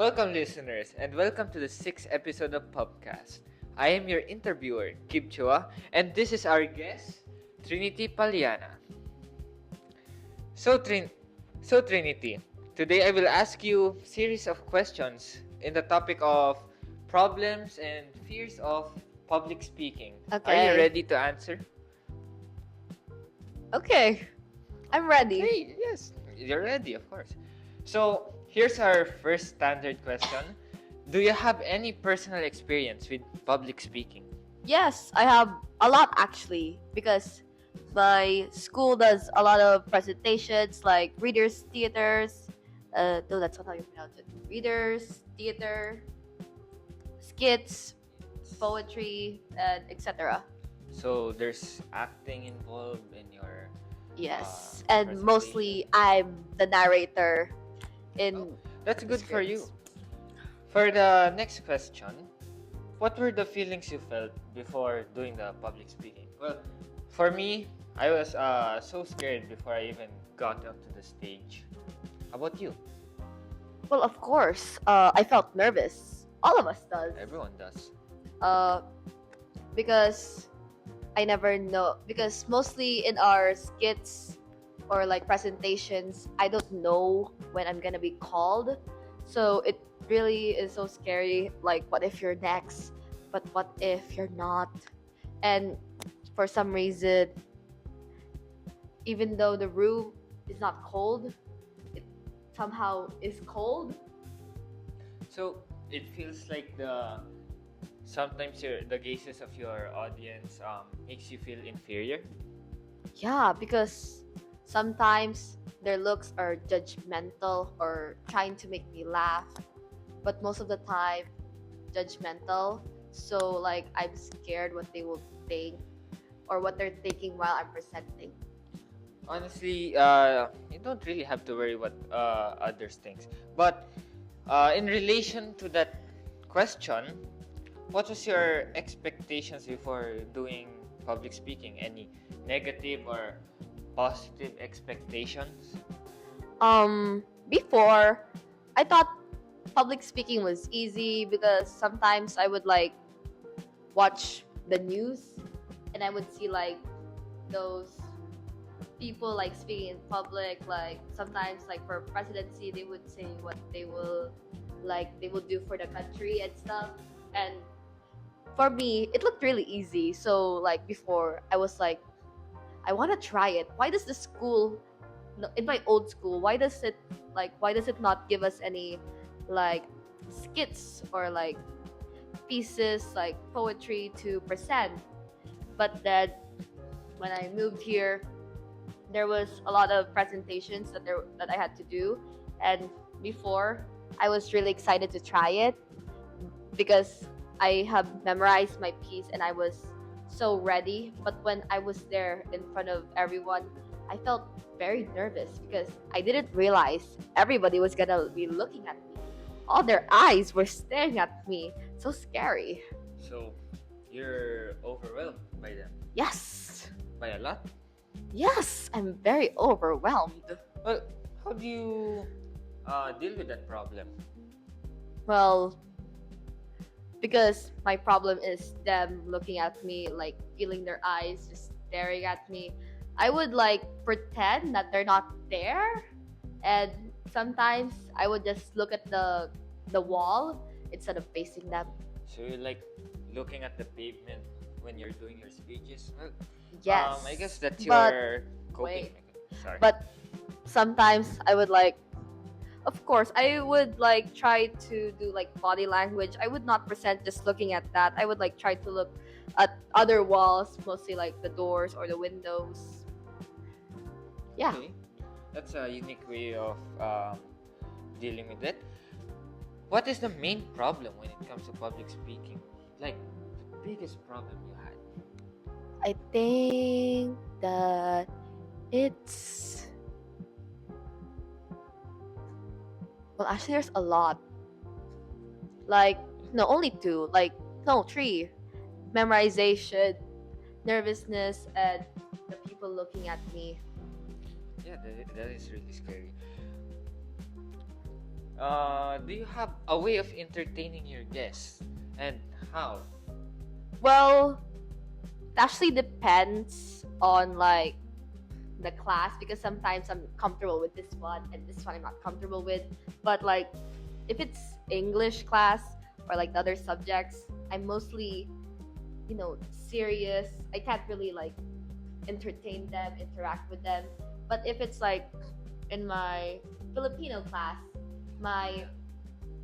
Welcome, listeners, and welcome to the 6th episode of Pubcast. I am your interviewer, Kib Chua, and this is our guest, Trinity Paliana. So, Trinity, today I will ask you a series of questions in the topic of problems and fears of public speaking. Are you Okay. ready to answer? Okay. I'm ready. Okay, yes, you're ready, of course. So, here's our first standard question. Do you have any personal experience with public speaking? Yes, I have a lot actually because my school does a lot of presentations like readers, theaters. No, that's not how you pronounce it. Readers, theater, skits, poetry, and etc. So, there's acting involved in your Yes, and presentation. mostly I'm the narrator in That's the good for you. scripts. For the next question, what were the feelings you felt before doing the public speaking? Well, for me, I was so scared before I even got up to the stage. How about you? Well, of course, I felt nervous. All of us does. Everyone does. Uh, because I never know, because mostly in our skits or like presentations, I don't know when I'm gonna be called. So it really is so scary. Like, what if you're next? But what if you're not? And for some reason, even though the room is not cold, it somehow is cold. So it feels like sometimes the gazes of your audience makes you feel inferior. Yeah, because sometimes their looks are judgmental or trying to make me laugh, but most of the time, judgmental. So, like, I'm scared what they will think or what they're thinking while I'm presenting. Honestly, you don't really have to worry what others think. But in relation to that question, what was your expectations before doing public speaking? Any negative or positive expectations? Before, I thought public speaking was easy because sometimes I would like watch the news and I would see like those people like speaking in public, like sometimes like for presidency they would say what they will do for the country and stuff. And for me it looked really easy, so like before I was like, I want to try it. Why does the school, in my old school, why does it not give us any like skits or like pieces like poetry to present? But then when I moved here, there was a lot of presentations that I had to do, and before I was really excited to try it because I have memorized my piece and I was so ready. But when I was there in front of everyone, I felt very nervous because I didn't realize everybody was gonna be looking at me. All their eyes were staring at me. So scary. So you're overwhelmed by them. Yes. By a lot? Yes, I'm very overwhelmed. Well, how do you deal with that problem? Well, because my problem is them looking at me, like feeling their eyes just staring at me. I would like pretend that they're not there, and sometimes I would just look at the wall instead of facing them. So you're like looking at the pavement when you're doing your speeches? Well, Yes. I guess that's but your coping wait. mechanism. Sorry. but sometimes I would like, of course, I would like try to do like body language. I would not present just looking at that. I would like try to look at other walls, mostly like the doors or the windows. Yeah. Okay. That's a unique way of dealing with it. What is the main problem when it comes to public speaking? Like, the biggest problem you had? I think that it's, well, actually there's a lot. Like, no, only two. Like, no, three. Memorization, nervousness, and the people looking at me. Yeah, that is really scary. Do you have a way of entertaining your guests, and how? Well, it actually depends on like the class because sometimes I'm comfortable with this one and this one I'm not comfortable with. But like if it's English class or like the other subjects, I'm mostly, serious. I can't really like entertain them, interact with them. But if it's like in my Filipino class, my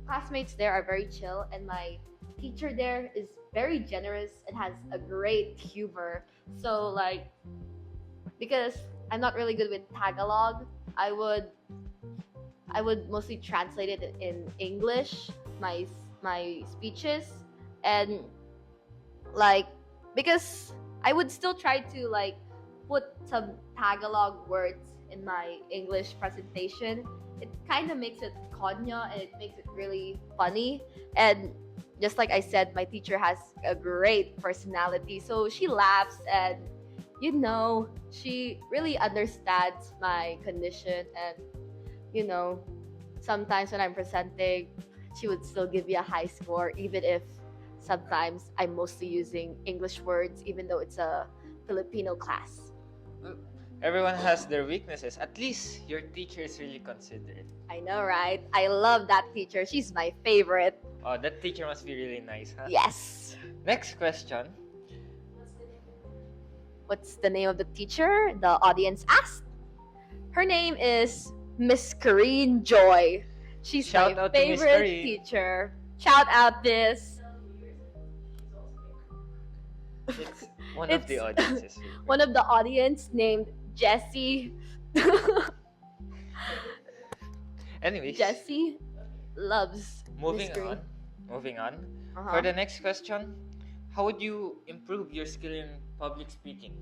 classmates there are very chill and my teacher there is very generous and has a great humor. So like because I'm not really good with Tagalog, I would I would mostly translate it in English, my my speeches, and like because I would still try to like put some Tagalog words in my English presentation. It kind of makes it konyo and it makes it really funny. And just like I said, my teacher has a great personality, so she laughs and she really understands my condition and you know sometimes when I'm presenting, she would still give me a high score, even if sometimes I'm mostly using English words, even though it's a Filipino class. Well, everyone has their weaknesses. At least your teacher is really considerate. I know, right? I love that teacher. She's my favorite. Oh, that teacher must be really nice, huh? Yes. Next question. What's the name of the teacher? The audience asked. Her name is Miss Kareen Joy. She's Shout my out to Miss favorite Kareen. teacher. Shout out this. It's one of the audiences. One of the audience named Jessie. Anyways, Jessie loves moving Miss Kareen. on. Moving on. Uh-huh. For the next question, how would you improve your skill in public speaking?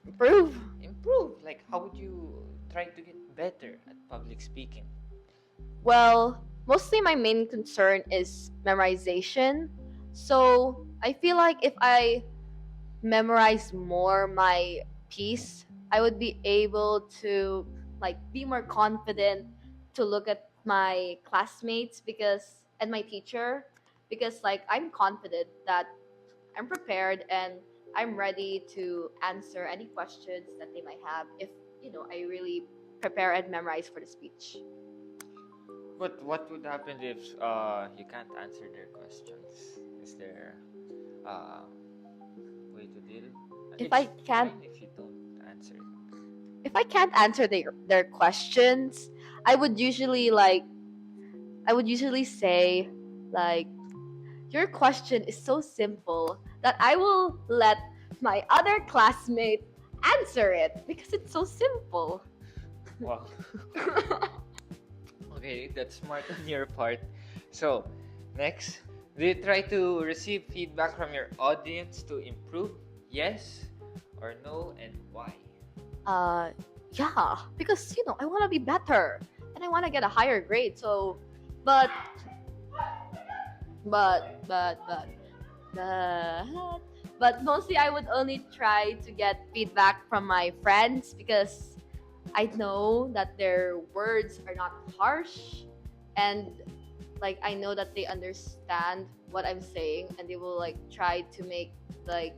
Improve. Improve? Like, how would you try to get better at public speaking? Well, mostly my main concern is memorization. So I feel like if I memorize more my piece, I would be able to like be more confident to look at my classmates and my teacher because like I'm confident that I'm prepared and I'm ready to answer any questions that they might have if I really prepare and memorize for the speech. But what would happen if you can't answer their questions? Is there a way to deal? If It's I can't fine if you don't answer. if I can't answer their questions, I would usually say like your question is so simple that I will let my other classmate answer it because it's so simple. Wow. Okay, that's smart on your part. So, next, do you try to receive feedback from your audience to improve? Yes or no, and why? Yeah, because I want to be better and I want to get a higher grade. So, but but but but but but mostly I would only try to get feedback from my friends because I know that their words are not harsh and like I know that they understand what I'm saying and they will like try to make like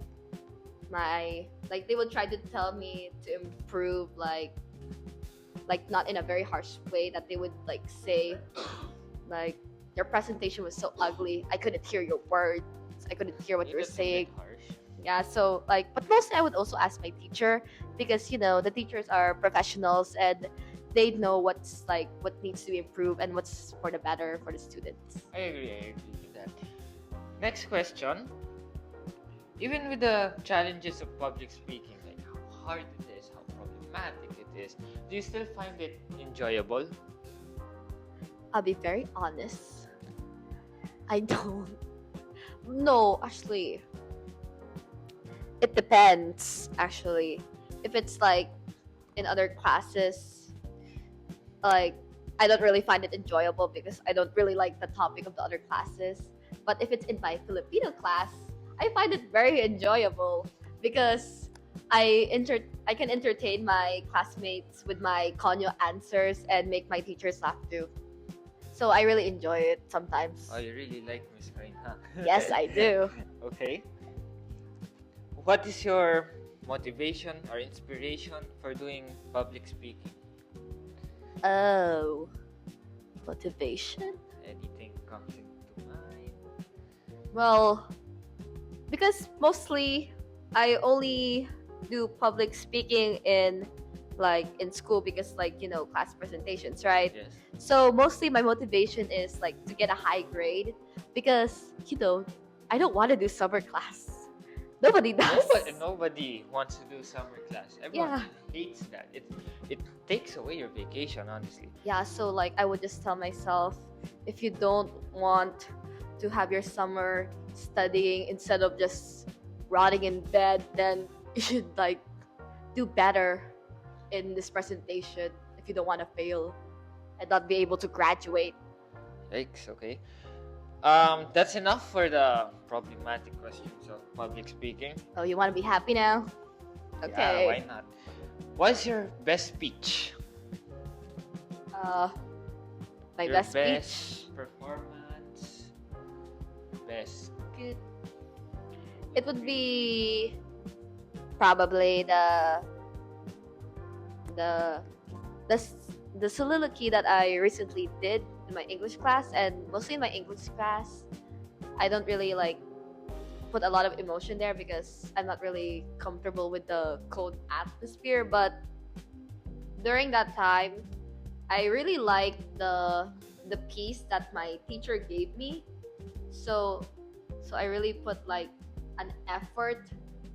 they will try to tell me to improve like not in a very harsh way that they would like say like your presentation was so ugly. I couldn't hear your words. I couldn't hear what you were That's a bit saying. harsh. Yeah, so like but mostly I would also ask my teacher because the teachers are professionals and they know what needs to be improved and what's for the better for the students. I agree with that. Next question. Even with the challenges of public speaking, like how hard it is, how problematic it is, do you still find it enjoyable? I'll be very honest. I don't. No, actually. It depends, actually. If it's like in other classes, like I don't really find it enjoyable because I don't really like the topic of the other classes. But if it's in my Filipino class, I find it very enjoyable because I can entertain my classmates with my konyo answers and make my teachers laugh too. So I really enjoy it sometimes. Oh, you really like Miss Crane, huh? Yes, I do. Okay. What is your motivation or inspiration for doing public speaking? Oh, motivation? Anything comes into mind? Well, because mostly I only do public speaking in school because class presentations, right? Yes. So mostly my motivation is like to get a high grade because I don't want to do summer class. Nobody does. Nobody wants to do summer class. Everyone Yeah. hates that. It takes away your vacation, honestly. Yeah, so like I would just tell myself, if you don't want to have your summer studying instead of just rotting in bed, then you should like do better in this presentation if you don't want to fail and not be able to graduate. Yikes, okay. That's enough for the problematic questions of public speaking. Oh, you want to be happy now? Okay. Yeah, why not? What's your best speech? Uh, my Your best speech. best performance, best skit. It would be probably the the s- the soliloquy that I recently did in my English class, and mostly in my English class, I don't really like put a lot of emotion there because I'm not really comfortable with the cold atmosphere. But during that time, I really liked the piece that my teacher gave me. So I really put like an effort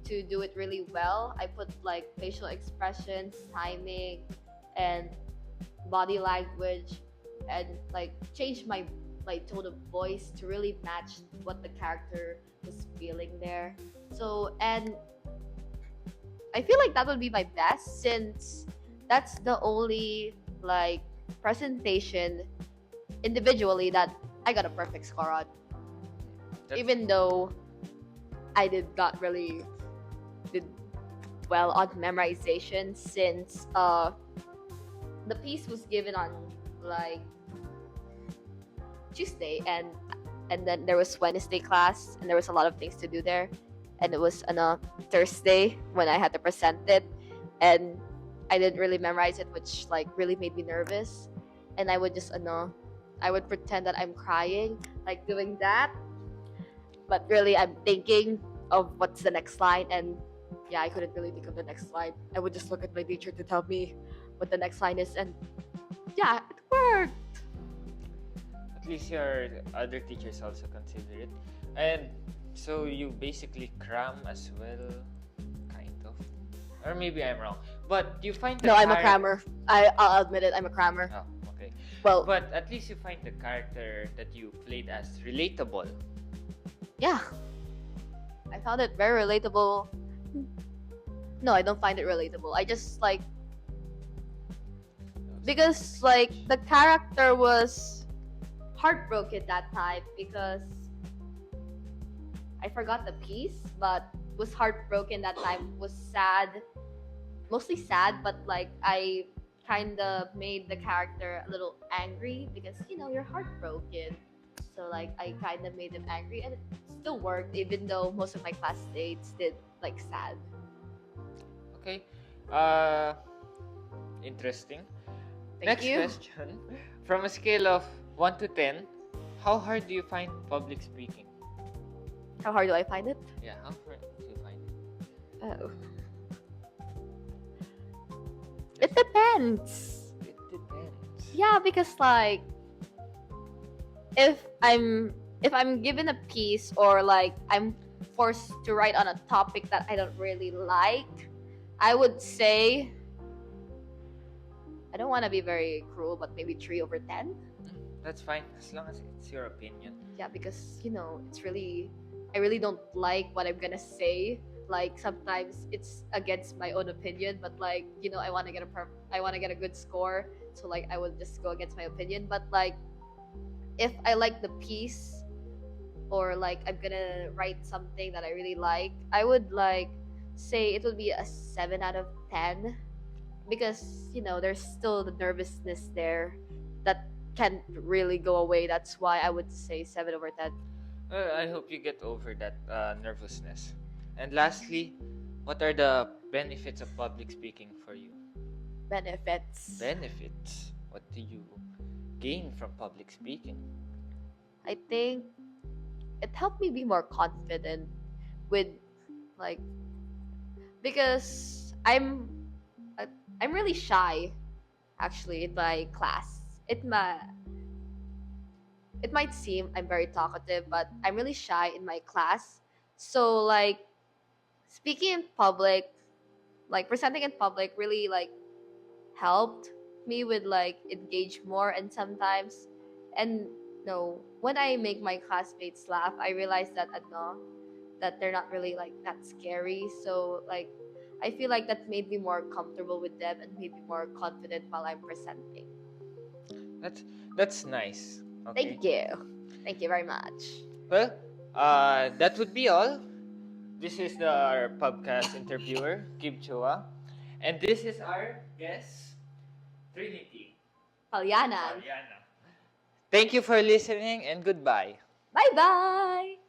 to do it really well. I put like facial expressions, timing, and body language, and like change my tone of voice to really match what the character was feeling there. So, and I feel like that would be my best since that's the only like presentation individually that I got a perfect score on. Even though I did not really did well on memorization since the piece was given on like Tuesday, and then there was Wednesday class, and there was a lot of things to do there, and it was on a Thursday when I had to present it, and I didn't really memorize it, which like really made me nervous, and I would just I would pretend that I'm crying, like doing that, but really I'm thinking of what's the next line, and yeah, I couldn't really think of the next line. I would just look at my teacher to tell me what the next line is, and yeah, it worked. At least your other teachers also consider it. And so you basically cram as well, kind of. Or maybe I'm wrong. But you find the No, I'm a crammer. I'll admit it, I'm a crammer. Oh, okay. Well, But at least you find the character that you played as relatable. yeah, I found it very relatable. No, I don't find it relatable. I just like because like the character was heartbroken that time because I forgot the piece, but was heartbroken that time, was sad, mostly sad, but like I kind of made the character a little angry because you're heartbroken. So like I kind of made him angry, and it still worked even though most of my classmates did like sad. Okay. Interesting. Thank Next you. question. From a scale of 1 to 10, how hard do you find public speaking? How hard do I find it? Yeah, how hard do you find it? Oh. It depends. It depends. Yeah, because like if I'm given a piece or like I'm forced to write on a topic that I don't really like, I would say I don't want to be very cruel, but maybe 3/10. That's fine, as long as it's your opinion. Yeah, because it's really I really don't like what I'm gonna say. Like sometimes it's against my own opinion, but like I want to get a good score, so like I would just go against my opinion. But like if I like the piece or like I'm gonna write something that I really like, I would like say it would be a 7/10 because there's still the nervousness there that can't really go away. That's why I would say 7/10. I hope you get over that nervousness. And lastly, what are the benefits of public speaking for you? Benefits. Benefits. What do you gain from public speaking? I think it helped me be more confident with like because I'm really shy actually in my class. It might seem I'm very talkative, but I'm really shy in my class. So like speaking in public, like presenting in public really like helped me with like engage more. And sometimes and no, when I make my classmates laugh, I realize that that they're not really like that scary. So like I feel like that made me more comfortable with them and made me more confident while I'm presenting. That's nice. Okay. Thank you. Thank you very much. Well, that would be all. This is our podcast interviewer, Kim Chua. And this is our guest, Trinity. Palyanan. Thank you for listening and goodbye. Bye bye.